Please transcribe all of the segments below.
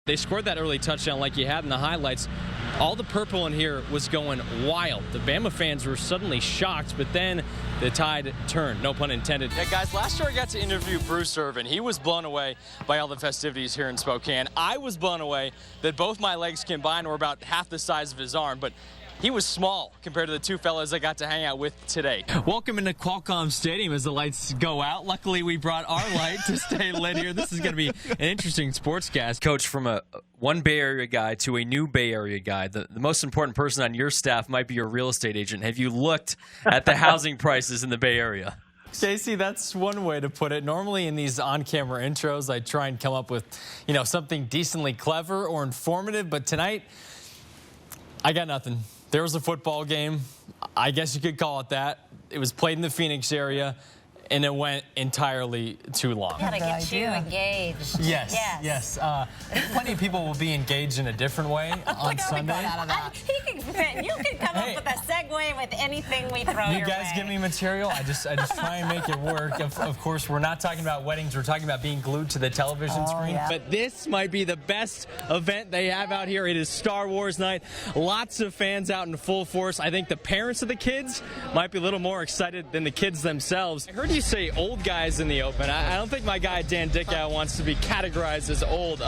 They scored that early touchdown like you had in the highlights. All the purple in here was going wild. The Bama fans were suddenly shocked, but then the tide turned, no pun intended. Yeah, guys, last year I got to interview Bruce Irvin. He was blown away by all the festivities here in Spokane. I was blown away that both my legs combined were about half the size of his arm, but he was small compared to the two fellas I got to hang out with today. Welcome into Qualcomm Stadium as the lights go out. Luckily, we brought our light to stay lit here. This is going to be an interesting sportscast. Coach, from one Bay Area guy to a new Bay Area guy, the most important person on your staff might be your real estate agent. Have you looked at the housing prices in the Bay Area? Casey, that's one way to put it. Normally in these on-camera intros, I try and come up with, something decently clever or informative, but tonight, I got nothing. There was a football game. I guess you could call it that. It was played in the Phoenix area, and it went entirely too long. Got to get you engaged. Yes. Plenty of people will be engaged in a different way on Sunday. You can come up with a segue with anything we throw your way. You guys give me material. I just try and make it work. Of course, we're not talking about weddings. We're talking about being glued to the television screen. Yeah. But this might be the best event they have out here. It is Star Wars night. Lots of fans out in full force. I think the parents of the kids might be a little more excited than the kids themselves. I heard you say old guys in the open. I don't think my guy Dan Dickow wants to be categorized as old.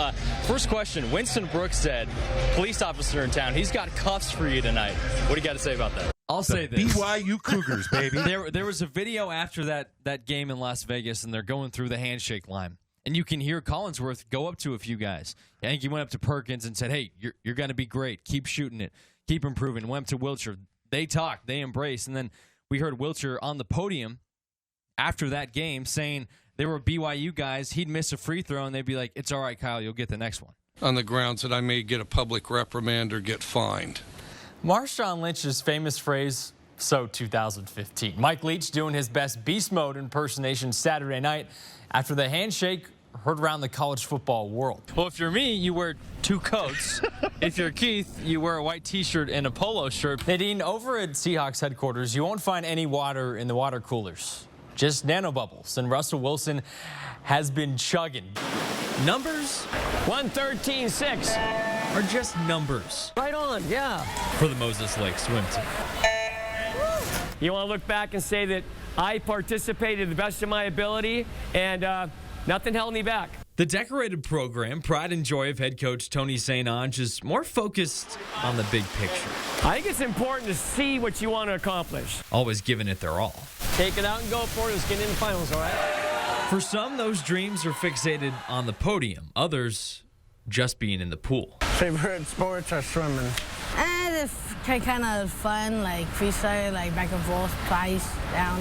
First question, Winston Brooks said, police officer in town, he's got cuffs for you tonight. What do you got to say about that? I'll say this. BYU Cougars, baby. There was a video after that game in Las Vegas, and they're going through the handshake line. And you can hear Collinsworth go up to a few guys. I think he went up to Perkins and said, hey, you're going to be great. Keep shooting it. Keep improving. Went up to Wilcher. They talked. They embraced. And then we heard Wilcher on the podium after that game saying they were BYU guys. He'd miss a free throw, and they'd be like, it's all right, Kyle. You'll get the next one. On the grounds that I may get a public reprimand or get fined. Marshawn Lynch's famous phrase, so 2015. Mike Leach doing his best beast mode impersonation Saturday night after the handshake heard around the college football world. Well, if you're me, you wear two coats. If you're Keith, you wear a white T-shirt and a polo shirt. Nadine, over at Seahawks headquarters, you won't find any water in the water coolers. Just nanobubbles. And Russell Wilson has been chugging. Numbers? 113.6. Are just numbers. Right on, yeah. For the Moses Lake swim team. You want to look back and say that I participated to the best of my ability, and nothing held me back. The decorated program, pride and joy of head coach Tony St. Ange, is more focused on the big picture. I think it's important to see what you want to accomplish. Always giving it their all. Take it out and go for it. Let's get in the finals, all right? For some, those dreams are fixated on the podium. Others, just being in the pool. Favorite sports are swimming. It's kind of fun, like freestyle, like back and forth, twice, down.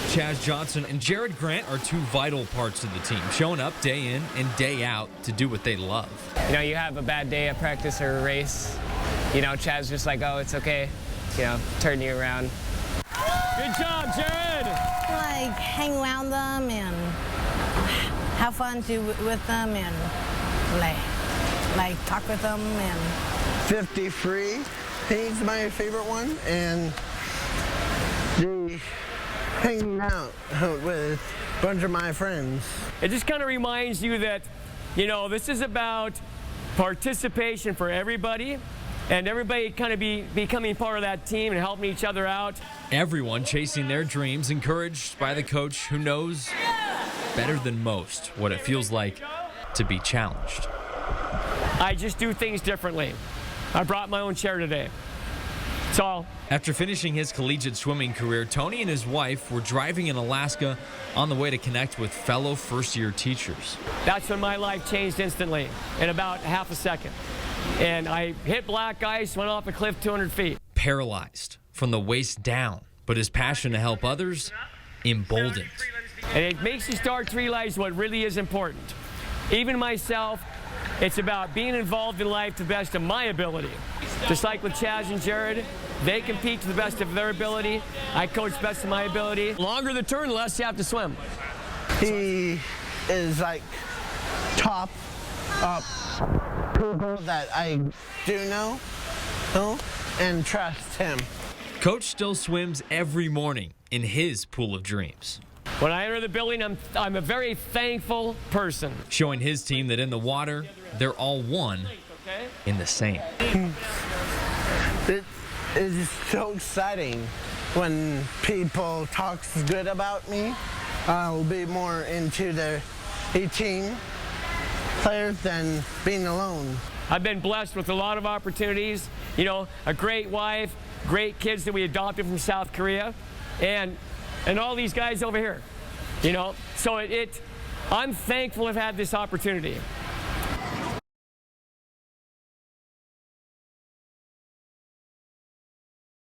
Chaz Johnson and Jared Grant are two vital parts of the team, showing up day in and day out to do what they love. You have a bad day at practice or a race. Chaz just like, oh, it's okay. Turn you around. Good job, Jared. Like hang around them and have fun with them and like talk with them and 53. He's my favorite one, and the hanging out with a bunch of my friends. It just kind of reminds you that, this is about participation for everybody, and everybody kind of becoming part of that team and helping each other out. Everyone chasing their dreams, encouraged by the coach who knows better than most what it feels like to be challenged. I just do things differently. I brought my own chair today. That's all. After finishing his collegiate swimming career, Tony and his wife were driving in Alaska on the way to connect with fellow first-year teachers. That's when my life changed instantly, in about half a second. And I hit black ice, went off a cliff 200 feet. Paralyzed from the waist down, but his passion to help others emboldened. And it makes you start to realize what really is important. Even myself, it's about being involved in life to the best of my ability. Just like with Chaz and Jared, they compete to the best of their ability. I coach best of my ability. The longer the turn, the less you have to swim. He is like top up people that I do know and trust him. Coach still swims every morning in his pool of dreams. When I enter the building, I'm a very thankful person. Showing his team that in the water, they're all one in the same. It is so exciting when people talk good about me. I'll be more into the 18 players than being alone. I've been blessed with a lot of opportunities, you know, a great wife, great kids that we adopted from South Korea, and all these guys over here, you know. So I'm thankful to have had this opportunity.